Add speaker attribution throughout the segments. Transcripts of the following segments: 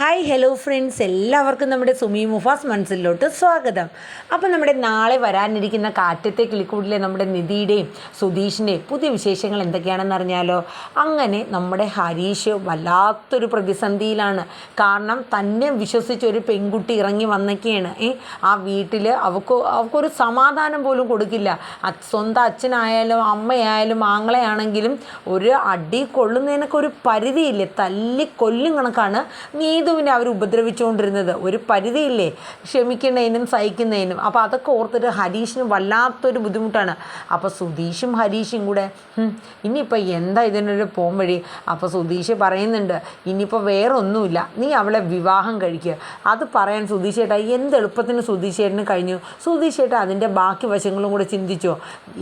Speaker 1: Hi hello friends, എല്ലാവർക്കും നമ്മുടെ സുമി മുഫാസ് മനസ്സിലോട്ട് സ്വാഗതം. അപ്പോൾ നമ്മുടെ നാളെ വരാനിരിക്കുന്ന കാറ്റത്തെ കിളിക്കൂടിലെ നമ്മുടെ നിധിയുടെയും സുധീഷിൻ്റെയും പുതിയ വിശേഷങ്ങൾ എന്തൊക്കെയാണെന്ന് അറിഞ്ഞാലോ. അങ്ങനെ നമ്മുടെ ഹരീഷ് വല്ലാത്തൊരു പ്രതിസന്ധിയിലാണ്. കാരണം തന്നെ വിശ്വസിച്ചൊരു പെൺകുട്ടി ഇറങ്ങി വന്നൊക്കെയാണ്. ആ വീട്ടിൽ അവൾക്കൊരു സമാധാനം പോലും കൊടുക്കില്ല. സ്വന്തം അച്ഛനായാലും അമ്മയായാലും ആങ്ങളെയാണെങ്കിലും ഒരു അടി കൊള്ളുന്നതിനൊക്കെ ഒരു പരിധിയില്ലേ, തല്ലി കൊല്ലും കണക്കാണ് നീതുവിനെ അവർ ഉപദ്രവിച്ചുകൊണ്ടിരുന്നത്. ഒരു പരിധിയില്ലേ ക്ഷമിക്കുന്നതിനും സഹിക്കുന്നതിനും. അപ്പോൾ അതൊക്കെ ഓർത്തിട്ട് ഹരീഷിന് വല്ലാത്തൊരു ബുദ്ധിമുട്ടാണ്. അപ്പോൾ സുധീഷും ഹരീഷും കൂടെ ഇനിയിപ്പോൾ എന്താ ഇതിനൊരു പോം വഴി. അപ്പോൾ സുധീഷ് പറയുന്നുണ്ട്, ഇനിയിപ്പോൾ വേറെ ഒന്നുമില്ല, നീ അവളെ വിവാഹം കഴിക്കുക. അത് പറയാൻ സുധീഷ് ചേട്ടാ എന്ത് എളുപ്പത്തിന് സുധീഷ് ചേട്ടന് കഴിഞ്ഞു. സുധീഷ് ചേട്ടാ അതിൻ്റെ ബാക്കി വശങ്ങളും കൂടെ ചിന്തിച്ചോ.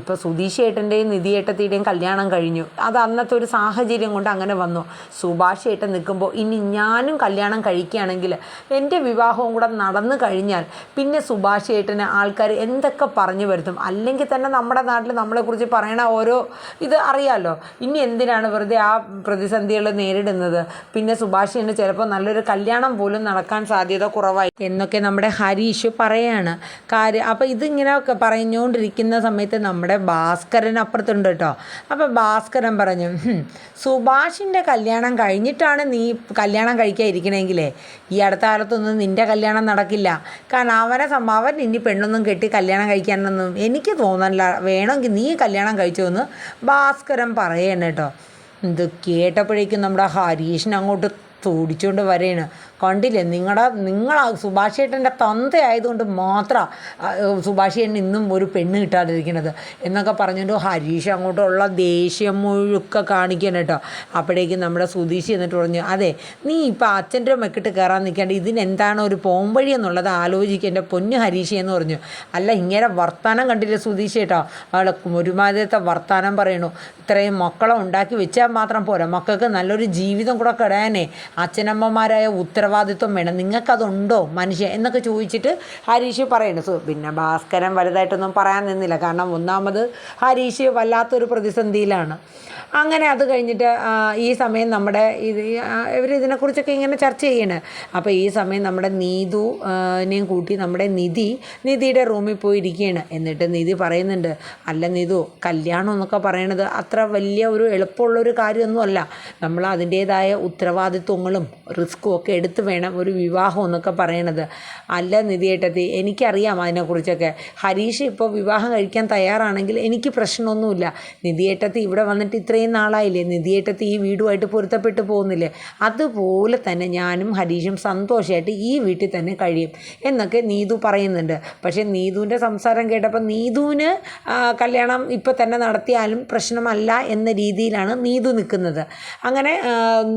Speaker 1: ഇപ്പോൾ സുധീഷ് ചേട്ടൻ്റെയും നിധിയേട്ടത്തിയുടെയും കല്യാണം കഴിഞ്ഞു. അത് അന്നത്തെ ഒരു സാഹചര്യം കൊണ്ട് അങ്ങനെ വന്നു. സുഭാഷ് ചേട്ടൻ നിൽക്കുമ്പോൾ ഇനി ഞാനും കല്യാണം കഴിക്കുകയാണെങ്കിൽ എൻ്റെ വിവാഹവും കൂടെ നടന്നു കഴിഞ്ഞാൽ പിന്നെ സുഭാഷ് ചേട്ടന് ആൾക്കാർ എന്തൊക്കെ പറഞ്ഞു വരുത്തും. അല്ലെങ്കിൽ തന്നെ നമ്മുടെ നാട്ടിൽ നമ്മളെക്കുറിച്ച് പറയണ ഓരോ ഇത് അറിയാമല്ലോ. ഇനി എന്തിനാണ് വെറുതെ ആ പ്രതിസന്ധികൾ നേരിടുന്നത്. പിന്നെ സുഭാഷ് ചേട്ടന് ചിലപ്പോൾ നല്ലൊരു കല്യാണം പോലും നടക്കാൻ സാധ്യത കുറവായി എന്നൊക്കെ നമ്മുടെ ഹരീഷ് പറയാണ് കാര്യം. അപ്പോൾ ഇതിങ്ങനെ പറഞ്ഞുകൊണ്ടിരിക്കുന്ന സമയത്ത് നമ്മുടെ ഭാസ്കരൻ അപ്പുറത്തുണ്ട് കേട്ടോ. അപ്പോൾ ഭാസ്കരൻ പറഞ്ഞു, സുഭാഷിൻ്റെ കല്യാണം കഴിഞ്ഞിട്ടാണ് നീ കല്യാണം കഴിക്കാതിരിക്കണമെങ്കിലേ ഈ അടുത്ത കാലത്തൊന്നും നിൻ്റെ കല്യാണം നടക്കില്ല. കാരണം അവൻ ഇനി പെണ്ണൊന്നും കെട്ടി കല്യാണം കഴിക്കാനൊന്നും എനിക്ക് തോന്നണില്ല. വേണമെങ്കിൽ നീ കല്യാണം കഴിച്ചോന്ന് ഭാസ്കരൻ പറയണം കേട്ടോ. ഇത് കേട്ടപ്പോഴേക്കും നമ്മുടെ ഹരീഷിന് അങ്ങോട്ട് തോടിച്ചുകൊണ്ട് വരെയാണ്. കണ്ടില്ലേ, നിങ്ങൾ സുഭാഷ് ചേട്ടൻ്റെ തന്തയായതുകൊണ്ട് മാത്രമാണ് സുഭാഷ് ചേട്ടൻ ഇന്നും ഒരു പെണ്ണ് കിട്ടാതിരിക്കുന്നത് എന്നൊക്കെ പറഞ്ഞുകൊണ്ട് ഹരീഷ് അങ്ങോട്ടുള്ള ദേഷ്യം മുഴുക്ക കാണിക്കണം കേട്ടോ. അപ്പോഴേക്കും നമ്മുടെ സുധീഷ് എന്നിട്ട് പറഞ്ഞു, അതെ നീ ഇപ്പോൾ അച്ഛൻ്റെ മെക്കിട്ട് കയറാൻ നിൽക്കേണ്ട, ഇതിനെന്താണ് ഒരു പോംവഴി എന്നുള്ളത് ആലോചിക്കുക എൻ്റെ പൊന്നു ഹരീഷ് എന്ന് പറഞ്ഞു. അല്ല ഇങ്ങനെ വർത്താനം കണ്ടില്ലേ സുധീഷ് ചേട്ടാ, അവളെ ഒരുമാതിരത്തെ വർത്താനം പറയണു. ഇത്രയും മക്കളെ ഉണ്ടാക്കി വെച്ചാൽ മാത്രം പോരാ, മക്കൾക്ക് നല്ലൊരു ജീവിതം കൂടെ കിടാനേ അച്ഛനമ്മമാരായ ഉത്തരവാദിത്വം വേണം. നിങ്ങൾക്കതുണ്ടോ മനുഷ്യ എന്നൊക്കെ ചോദിച്ചിട്ട് ഹരീഷ് പറയുന്നു. പിന്നെ ഭാസ്കരൻ വലുതായിട്ടൊന്നും പറയാൻ നിന്നില്ല. കാരണം ഒന്നാമത് ഹരീഷ് വല്ലാത്തൊരു പ്രതിസന്ധിയിലാണ്. അങ്ങനെ അത് കഴിഞ്ഞിട്ട് ഈ സമയം നമ്മുടെ ഇവർ ഇതിനെക്കുറിച്ചൊക്കെ ഇങ്ങനെ ചർച്ച ചെയ്യണേ. അപ്പോൾ ഈ സമയം നമ്മുടെ നീതുനെയും കൂട്ടി നമ്മുടെ നിധിയുടെ റൂമിൽ പോയിരിക്കുകയാണ്. എന്നിട്ട് നിധി പറയുന്നുണ്ട്, അല്ല നീതു, കല്യാണം എന്നൊക്കെ പറയണത് അത്ര വലിയ ഒരു എളുപ്പമുള്ളൊരു കാര്യമൊന്നുമല്ല. നമ്മൾ അതിൻ്റേതായ ഉത്തരവാദിത്വങ്ങളും റിസ്ക്കും ഒക്കെ എടുത്ത് വേണം ഒരു വിവാഹം എന്നൊക്കെ പറയണത്. അല്ല നിധിയേട്ടത്തി, എനിക്കറിയാം അതിനെക്കുറിച്ചൊക്കെ. ഹരീഷ് ഇപ്പോൾ വിവാഹം കഴിക്കാൻ തയ്യാറാണെങ്കിൽ എനിക്ക് പ്രശ്നമൊന്നുമില്ല. നിധിയേട്ടത്തി ഇവിടെ വന്നിട്ട് ഇത്രയും നാളായില്ലേ, നിധിയേട്ടത്തി ഈ വീടുമായിട്ട് പൊരുത്തപ്പെട്ട് പോകുന്നില്ലേ, അതുപോലെ തന്നെ ഞാനും ഹരീഷും സന്തോഷമായിട്ട് ഈ വീട്ടിൽ തന്നെ കഴിയും എന്നൊക്കെ നീതു പറയുന്നുണ്ട്. പക്ഷേ നീതുവിൻ്റെ സംസാരം കേട്ടപ്പോൾ നീതുവിന് കല്യാണം ഇപ്പോൾ തന്നെ നടത്തിയാലും പ്രശ്നമല്ല എന്ന രീതിയിലാണ് നീതു നിൽക്കുന്നത്. അങ്ങനെ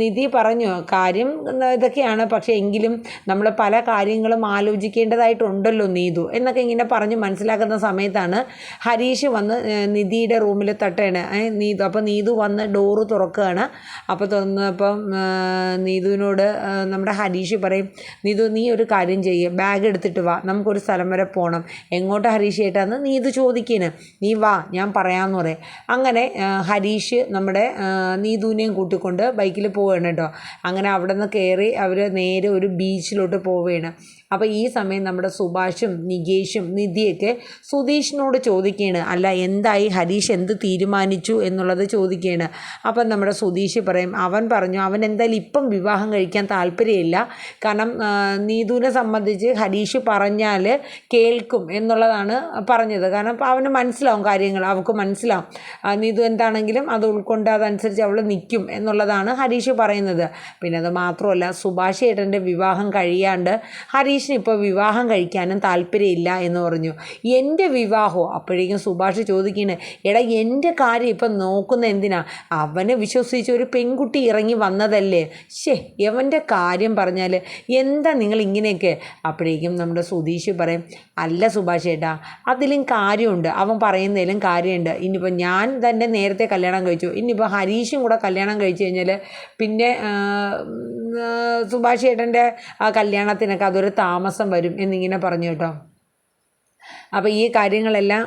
Speaker 1: നിധി പറഞ്ഞു, കാര്യം ഇതൊക്കെയാണ്, പക്ഷേ എങ്കിലും നമ്മൾ പല കാര്യങ്ങളും ആലോചിക്കേണ്ടതായിട്ടുണ്ടല്ലോ നീതു എന്നൊക്കെ ഇങ്ങനെ പറഞ്ഞ് മനസ്സിലാക്കുന്ന സമയത്താണ് ഹരീഷ് വന്ന് നിധിയുടെ റൂമിൽ തട്ടേണ് നീതു. അപ്പോൾ നീതു വന്ന് ഡോറ് തുറക്കുകയാണ്. അപ്പോൾ തുറന്നപ്പം നീതുവിനോട് നമ്മുടെ ഹരീഷ് പറയും, നീതു നീ ഒരു കാര്യം ചെയ്യുക, ബാഗ് എടുത്തിട്ട് വാ, നമുക്കൊരു സ്ഥലം വരെ പോകണം. എങ്ങോട്ട് ഹരീഷ് ചേട്ടാന്ന് നീതു ചോദിക്കേന്. നീ വാ ഞാൻ പറയാമെന്ന് പറയും. അങ്ങനെ ഹരീഷ് നമ്മുടെ നീതുവിനെയും കൂട്ടിക്കൊണ്ട് ബൈക്കിൽ പോവുകയാണ് കേട്ടോ. അങ്ങനെ അവിടെ നിന്ന് കയറി അവർ നേരെ ഒരു ബീച്ചിലോട്ട് പോവുകയാണ്. അപ്പോൾ ഈ സമയം നമ്മുടെ സുഭാഷും നികേഷും നിധിയൊക്കെ സുധീഷിനോട് ചോദിക്കുകയാണ്, അല്ല എന്തായി, ഹരീഷ് എന്ത് തീരുമാനിച്ചു എന്നുള്ളത് ചോദിക്കുകയാണ്. അപ്പം നമ്മുടെ സുധീഷ് പറയും, അവൻ പറഞ്ഞു അവൻ എന്തായാലും ഇപ്പം വിവാഹം കഴിക്കാൻ താല്പര്യമില്ല. കാരണം നീതുവിനെ സംബന്ധിച്ച് ഹരീഷ് പറഞ്ഞാൽ കേൾക്കും എന്നുള്ളതാണ് പറഞ്ഞത്. കാരണം അവന് മനസ്സിലാവും കാര്യങ്ങൾ, അവൾക്ക് മനസ്സിലാവും നീതു എന്താണെങ്കിലും അത് ഉൾക്കൊണ്ട് അതനുസരിച്ച് അവൾ നിൽക്കും എന്നുള്ളതാണ് ഹരീഷ് പറയുന്നത്. പിന്നെ അത് മാത്രമല്ല, സുഭാഷ് ഏട്ടൻ്റെ വിവാഹം കഴിയാണ്ട് ഹരീഷിന് ഇപ്പോൾ വിവാഹം കഴിക്കാനും താല്പര്യമില്ല എന്ന് പറഞ്ഞു. എൻ്റെ വിവാഹമോ? അപ്പോഴേക്കും സുഭാഷ് ചോദിക്കുന്നത്, എടാ എൻ്റെ കാര്യം ഇപ്പം നോക്കുന്ന എന്തിനാ, അവനെ വിശ്വസിച്ച് ഒരു പെൺകുട്ടി ഇറങ്ങി വന്നതല്ലേ, അവൻ്റെ കാര്യം പറഞ്ഞാൽ എന്താ നിങ്ങൾ ഇങ്ങനെയൊക്കെ. അപ്പോഴേക്കും നമ്മുടെ സുധീഷ് പറയും, അല്ല സുഭാഷ് ഏട്ടാ, അതിലും കാര്യമുണ്ട്, അവൻ പറയുന്നതിലും കാര്യമുണ്ട്. ഇനിയിപ്പോൾ ഞാൻ തന്നെ നേരത്തെ കല്യാണം കഴിച്ചു, ഇനിയിപ്പോൾ ഹരീഷും കൂടെ കല്യാണം കഴിച്ചു കഴിഞ്ഞാൽ പിന്നെ സുഭാഷ് ഏട്ടൻ്റെ ആ കല്യാണത്തിനൊക്കെ അതൊരു താമസം വരും എന്നിങ്ങനെ പറഞ്ഞു കേട്ടോ. അപ്പോൾ ഈ കാര്യങ്ങളെല്ലാം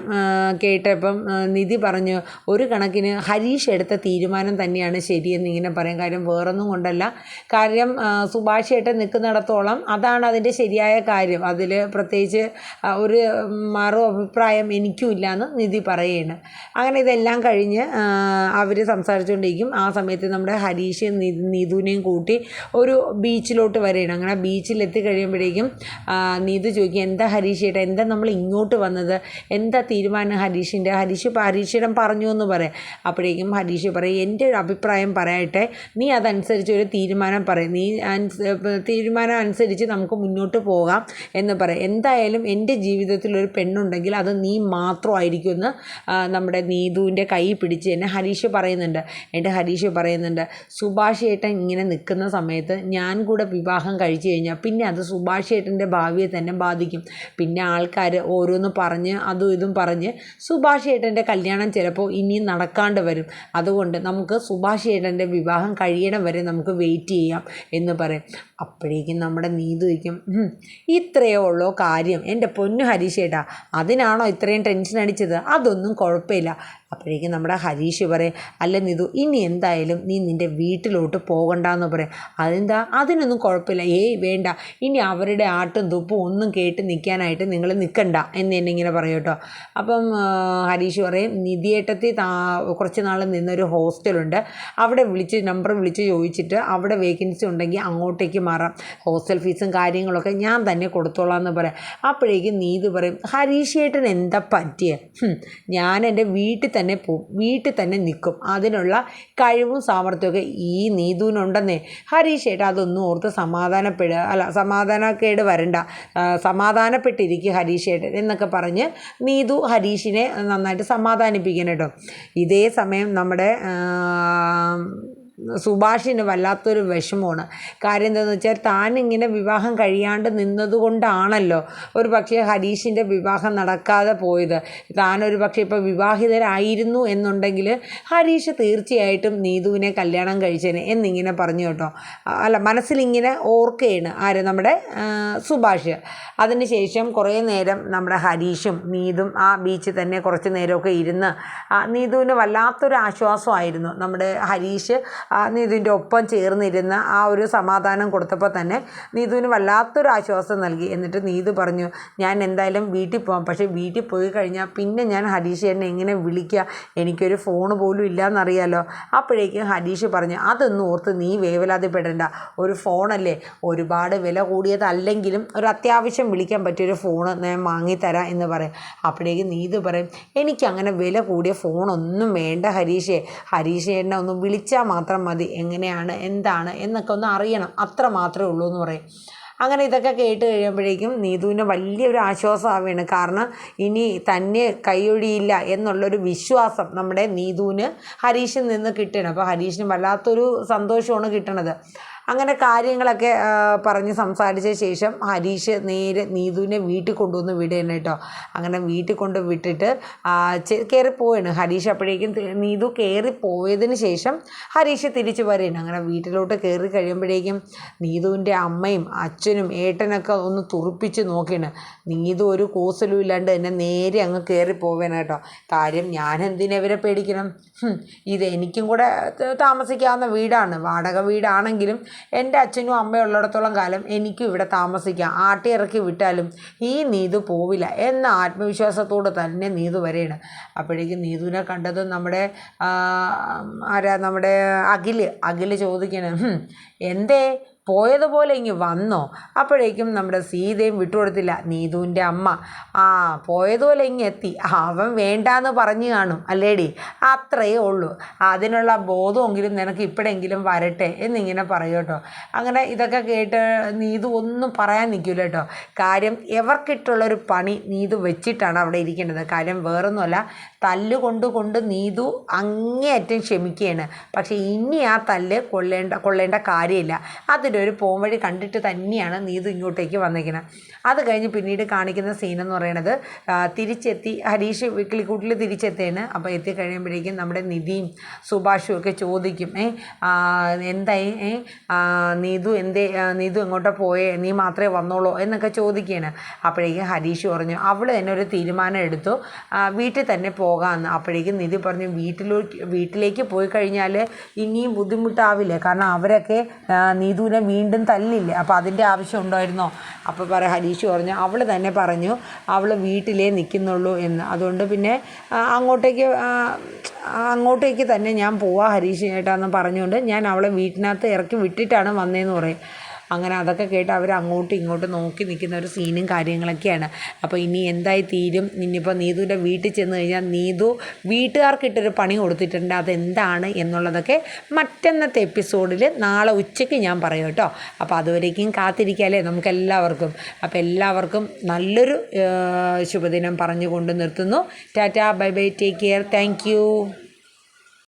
Speaker 1: കേട്ടപ്പം നിധി പറഞ്ഞു, ഒരു കണക്കിന് ഹരീഷ് എടുത്ത തീരുമാനം തന്നെയാണ് ശരിയെന്ന് ഇങ്ങനെ പറയും. കാര്യം വേറൊന്നും കൊണ്ടല്ല, കാര്യം സുഭാഷ് ഏട്ടൻ നിൽക്കുന്നിടത്തോളം അതാണ് അതിൻ്റെ ശരിയായ കാര്യം. അതിൽ പ്രത്യേകിച്ച് ഒരു മറു അഭിപ്രായം എനിക്കും ഇല്ലയെന്ന് നിധി പറയുകയാണ്. അങ്ങനെ ഇതെല്ലാം കഴിഞ്ഞ് അവർ സംസാരിച്ചുകൊണ്ടിരിക്കും. ആ സമയത്ത് നമ്മുടെ ഹരീഷ് നീതുവിനെയും കൂട്ടി ഒരു ബീച്ചിലോട്ട് വരികയാണ്. അങ്ങനെ ബീച്ചിലെത്തി കഴിയുമ്പോഴേക്കും നീതു ചോദിക്കും, എന്താ ഹരീഷ് ചേട്ടാ, എന്താ നമ്മൾ ഇങ്ങോട്ട് വന്നത്, എന്താ തീരുമാനം ഹരീഷിടം പറഞ്ഞു എന്ന് പറയാം. അപ്പോഴേക്കും ഹരീഷ് പറയും, എൻ്റെ ഒരു അഭിപ്രായം പറയട്ടെ, നീ അതനുസരിച്ച് ഒരു തീരുമാനം പറയും, നീ തീരുമാനം അനുസരിച്ച് നമുക്ക് മുന്നോട്ട് പോകാം എന്ന് പറയും. എന്തായാലും എൻ്റെ ജീവിതത്തിൽ ഒരു പെണ്ണുണ്ടെങ്കിൽ അത് നീ മാത്രമായിരിക്കുമെന്ന് നമ്മുടെ നീതുവിൻ്റെ കൈ പിടിച്ച് തന്നെ ഹരീഷ് പറയുന്നുണ്ട്. എൻ്റെ ഹരീഷ് പറയുന്നുണ്ട്, സുഭാഷ് ഏട്ടൻ ഇങ്ങനെ നിൽക്കുന്ന സമയത്ത് ഞാൻ കൂടെ വിവാഹം കഴിച്ചു കഴിഞ്ഞാൽ പിന്നെ അത് സുഭാഷ് ഏട്ടൻ്റെ ഭാവിയെ തന്നെ ബാധിക്കും. പിന്നെ ആൾക്കാർ ഓരോന്ന് പറഞ്ഞ് അതും ഇതും പറഞ്ഞ് സുഭാഷ് ഏട്ടൻ്റെ കല്യാണം ചിലപ്പോൾ ഇനിയും നടക്കാണ്ട് വരും. അതുകൊണ്ട് നമുക്ക് സുഭാഷ് ഏട്ടൻ്റെ വിവാഹം കഴിയണം വരെ നമുക്ക് വെയിറ്റ് ചെയ്യാം എന്ന് പറയും. അപ്പോഴേക്കും നമ്മുടെ നീതു വയ്ക്കും, ഇത്രയേ ഉള്ളൂ കാര്യം, എൻ്റെ പൊന്നു ഹരീഷ് ഏട്ടാ, അതിനാണോ ഇത്രയും ടെൻഷൻ അടിച്ചത്, അതൊന്നും കുഴപ്പമില്ല. അപ്പോഴേക്കും നമ്മുടെ ഹരീഷ് പറയും, അല്ല നീതു, ഇനി എന്തായാലും നീ നിൻ്റെ വീട്ടിലോട്ട് പോകണ്ടെന്ന് പറയും. അതെന്താ, അതിനൊന്നും കുഴപ്പമില്ല, വേണ്ട, ഇനി അവരുടെ ആട്ടും തുപ്പും ഒന്നും കേട്ട് നിൽക്കാനായിട്ട് നിങ്ങൾ നിൽക്കണ്ട എന്ന് എന്നെ ഇങ്ങനെ പറയും കേട്ടോ. അപ്പം ഹരീഷ് പറയും, നിധിയേട്ടത്തി കുറച്ച് നാൾ നിന്നൊരു ഹോസ്റ്റലുണ്ട്, അവിടെ നമ്പർ വിളിച്ച് ചോദിച്ചിട്ട് അവിടെ വേക്കൻസി ഉണ്ടെങ്കിൽ അങ്ങോട്ടേക്ക് മാറാം, ഹോസ്റ്റൽ ഫീസും കാര്യങ്ങളൊക്കെ ഞാൻ തന്നെ കൊടുത്തോളാം എന്ന് പറയാം. അപ്പോഴേക്കും നീതു പറയും, ഹരീഷ് ഏട്ടൻ എന്താ പറ്റിയേ, ഞാൻ എൻ്റെ വീട്ടിൽ തന്നെ പോവും, വീട്ടിൽ തന്നെ നിൽക്കും, അതിനുള്ള കഴിവും സാമർത്ഥ്യമൊക്കെ ഈ നീതുവിനുണ്ടെന്നേ. ഹരീഷ് ഏട്ടാ അതൊന്നും ഓർത്ത് സമാധാനക്കേട് വരണ്ട, സമാധാനപ്പെട്ടിരിക്കുക ഹരീഷ് ഏട്ടൻ എന്നൊക്കെ പറഞ്ഞ് നീതു ഹരീഷിനെ നന്നായിട്ട് സമാധാനിപ്പിക്കണം കേട്ടോ. ഇതേ സമയം നമ്മുടെ സുഭാഷിന് വല്ലാത്തൊരു വിഷമമാണ്. കാര്യം എന്താണെന്ന് വെച്ചാൽ താനിങ്ങനെ വിവാഹം കഴിയാണ്ട് നിന്നതുകൊണ്ടാണല്ലോ ഒരു പക്ഷേ ഹരീഷിൻ്റെ വിവാഹം നടക്കാതെ പോയത്. താനൊരു പക്ഷേ ഇപ്പോൾ വിവാഹിതരായിരുന്നു എന്നുണ്ടെങ്കിൽ ഹരീഷ് തീർച്ചയായിട്ടും നീതുവിനെ കല്യാണം കഴിച്ചേനെ എന്നിങ്ങനെ പറഞ്ഞു കേട്ടോ. അല്ല, മനസ്സിലിങ്ങനെ ഓർക്കുകയാണ് നമ്മുടെ സുഭാഷ്. അതിനുശേഷം കുറേ നേരം നമ്മുടെ ഹരീഷും നീതും ആ ബീച്ചിൽ തന്നെ കുറച്ച് നേരമൊക്കെ ഇരുന്ന് നീതുവിന് വല്ലാത്തൊരു ആശ്വാസമായിരുന്നു. നമ്മുടെ ഹരീഷ് നീതുവിൻ്റെ ഒപ്പം ചേർന്നിരുന്ന ആ ഒരു സമാധാനം കൊടുത്തപ്പോൾ തന്നെ നീതുവിന് വല്ലാത്തൊരു ആശ്വാസം നൽകി. എന്നിട്ട് നീതു പറഞ്ഞു, ഞാൻ എന്തായാലും വീട്ടിൽ പോകാം, പക്ഷേ വീട്ടിൽ പോയി കഴിഞ്ഞാൽ പിന്നെ ഞാൻ ഹരീഷ് എന്നെ എങ്ങനെ വിളിക്കുക, എനിക്കൊരു ഫോൺ പോലും ഇല്ലയെന്നറിയാലോ. അപ്പോഴേക്കും ഹരീഷ് പറഞ്ഞു, അതൊന്നും ഓർത്ത് നീ വേവലാതിപ്പെടേണ്ട, ഒരു ഫോണല്ലേ, ഒരുപാട് വില കൂടിയതല്ലെങ്കിലും ഒരു അത്യാവശ്യം വിളിക്കാൻ പറ്റിയൊരു ഫോൺ ഞാൻ വാങ്ങിത്തരാം എന്ന് പറയും. അപ്പോഴേക്കും നീതു പറയും, എനിക്കങ്ങനെ വില കൂടിയ ഫോണൊന്നും വേണ്ട ഹരീഷ് എന്നെ ഒന്ന് വിളിച്ചാൽ മാത്രം മതി, എങ്ങനെയാണ് എന്താണ് എന്നൊക്കെ ഒന്ന് അറിയണം, അത്ര മാത്രമേ ഉള്ളൂ എന്ന് പറയും. അങ്ങനെ ഇതൊക്കെ കേട്ട് കഴിയുമ്പോഴേക്കും നീതുവിന് വലിയൊരു ആശ്വാസമാവുകയാണ്. കാരണം ഇനി തന്നെ കൈയൊഴിയില്ല എന്നുള്ളൊരു വിശ്വാസം നമ്മുടെ നീതുവിന് ഹരീഷിൽ നിന്ന് കിട്ടണം. അപ്പോൾ ഹരീഷിന് വല്ലാത്തൊരു സന്തോഷമാണ് കിട്ടണത്. അങ്ങനെ കാര്യങ്ങളൊക്കെ പറഞ്ഞ് സംസാരിച്ച ശേഷം ഹരീഷ് നേരെ നീതുവിനെ വീട്ടിൽ കൊണ്ടുവന്ന് വിടുകയാണ് കേട്ടോ. അങ്ങനെ വീട്ടിൽ കൊണ്ട് വിട്ടിട്ട് കയറിപ്പോവാണ് ഹരീഷ്. അപ്പോഴേക്കും നീതു കയറിപ്പോയതിന് ശേഷം ഹരീഷ് തിരിച്ചു വരികയാണ്. അങ്ങനെ വീട്ടിലോട്ട് കയറി കഴിയുമ്പോഴേക്കും നീതുവിൻ്റെ അമ്മയും അച്ഛനും ഏട്ടനൊക്കെ ഒന്ന് തുറപ്പിച്ച് നോക്കിയാണ്. നീതു ഒരു കൂസലും ഇല്ലാണ്ട് എന്നെ നേരെ അങ്ങ് കയറിപ്പോവാണ് കേട്ടോ. കാര്യം ഞാൻ എന്തിനാ ഇവരെ പേടിക്കണം, ഇത് എനിക്കും കൂടെ താമസിക്കാവുന്ന വീടാണ്, വാടക വീടാണെങ്കിലും എൻ്റെ അച്ഛനും അമ്മയും ഉള്ളിടത്തോളം കാലം എനിക്കും ഇവിടെ താമസിക്കാം, ആട്ടിയിറക്കി വിട്ടാലും ഈ നീതു പോവില്ല എന്ന ആത്മവിശ്വാസത്തോട് തന്നെ നീതു വരെയാണ്. അപ്പോഴേക്കും നീതുവിനെ കണ്ടത് നമ്മുടെ അഖില് ചോദിക്കണം, എന്തേ പോയതുപോലെ ഇങ്ങ് വന്നോ? അപ്പോഴേക്കും നമ്മുടെ സീതയും വിട്ടുകൊടുത്തില്ല. നീതുവിൻ്റെ അമ്മ, പോയതുപോലെ ഇങ്ങ് എത്തി, അവൻ വേണ്ടാന്ന് പറഞ്ഞു കാണും അല്ലേടി, അത്രയേ ഉള്ളൂ, അതിനുള്ള ബോധമെങ്കിലും നിനക്ക് ഇപ്പോഴെങ്കിലും വരട്ടെ എന്നിങ്ങനെ പറയും കേട്ടോ. അങ്ങനെ ഇതൊക്കെ കേട്ട് നീതു ഒന്നും പറയാൻ നിൽക്കില്ല കേട്ടോ. കാര്യം എവർക്കിട്ടുള്ളൊരു പണി നീതു വെച്ചിട്ടാണ് അവിടെ ഇരിക്കേണ്ടത്. കാര്യം വേറൊന്നുമല്ല, കൊണ്ട് നീതു അങ്ങേയറ്റം ക്ഷമിക്കുകയാണ്. പക്ഷേ ഇനി ആ തല്ല് കൊള്ളേണ്ട കാര്യമില്ല. അതിലൊരു പോംവഴി കണ്ടിട്ട് തന്നെയാണ് നീതു ഇങ്ങോട്ടേക്ക് വന്നിരിക്കുന്നത്. അത് കഴിഞ്ഞ് പിന്നീട് കാണിക്കുന്ന സീനെന്ന് പറയുന്നത് തിരിച്ചെത്തി ഹരീഷ് കിളിക്കൂട്ടിൽ തിരിച്ചെത്തിയാണ്. അപ്പോൾ എത്തിക്കഴിയുമ്പോഴേക്കും നമ്മുടെ നിധിയും സുഭാഷും ഒക്കെ ചോദിക്കും, എന്തായി നീതു എങ്ങോട്ടാ പോയേ, നീ മാത്രമേ വന്നോളൂ എന്നൊക്കെ ചോദിക്കുകയാണ്. അപ്പോഴേക്കും ഹരീഷ് പറഞ്ഞു അവൾ തന്നെ ഒരു തീരുമാനം എടുത്തു, വീട്ടിൽ തന്നെ പോകാമെന്ന്. അപ്പോഴേക്കും നിധി പറഞ്ഞു വീട്ടിലേക്ക് പോയി കഴിഞ്ഞാൽ ഇനിയും ബുദ്ധിമുട്ടാവില്ലേ, കാരണം അവരൊക്കെ നീതുവിനെ വീണ്ടും തല്ലില്ലേ, അപ്പോൾ അതിൻ്റെ ആവശ്യം ഉണ്ടായിരുന്നോ? അപ്പോൾ ഹരീഷ് പറഞ്ഞു അവൾ തന്നെ പറഞ്ഞു അവൾ വീട്ടിലേ നിൽക്കുന്നുള്ളൂ എന്ന്. അതുകൊണ്ട് പിന്നെ അങ്ങോട്ടേക്ക് തന്നെ ഞാൻ പോവാം ഹരീഷ് ചേട്ടാന്ന് പറഞ്ഞുകൊണ്ട് ഞാൻ അവളെ വീട്ടിനകത്ത് ഇറക്കി വിട്ടിട്ടാണ് വന്നതെന്ന് പറയും. അങ്ങനെ അതൊക്കെ കേട്ട് അവർ അങ്ങോട്ടും ഇങ്ങോട്ടും നോക്കി നിൽക്കുന്ന ഒരു സീനും കാര്യങ്ങളൊക്കെയാണ്. അപ്പോൾ ഇനി എന്തായി തീരും, ഇനിയിപ്പോൾ നീതുവിൻ്റെ വീട്ടിൽ ചെന്ന് കഴിഞ്ഞാൽ നീതു വീട്ടുകാർക്കിട്ടൊരു പണി കൊടുത്തിട്ടുണ്ട്, അതെന്താണ് എന്നുള്ളതൊക്കെ മറ്റന്നത്തെ എപ്പിസോഡിൽ നാളെ ഉച്ചയ്ക്ക് ഞാൻ പറയും കേട്ടോ. അപ്പോൾ അതുവരേക്കും കാത്തിരിക്കാമല്ലേ നമുക്കെല്ലാവർക്കും. അപ്പോൾ എല്ലാവർക്കും നല്ലൊരു ശുഭദിനം പറഞ്ഞുകൊണ്ട് നിർത്തുന്നു. Tata, bye bye, take care, thank you.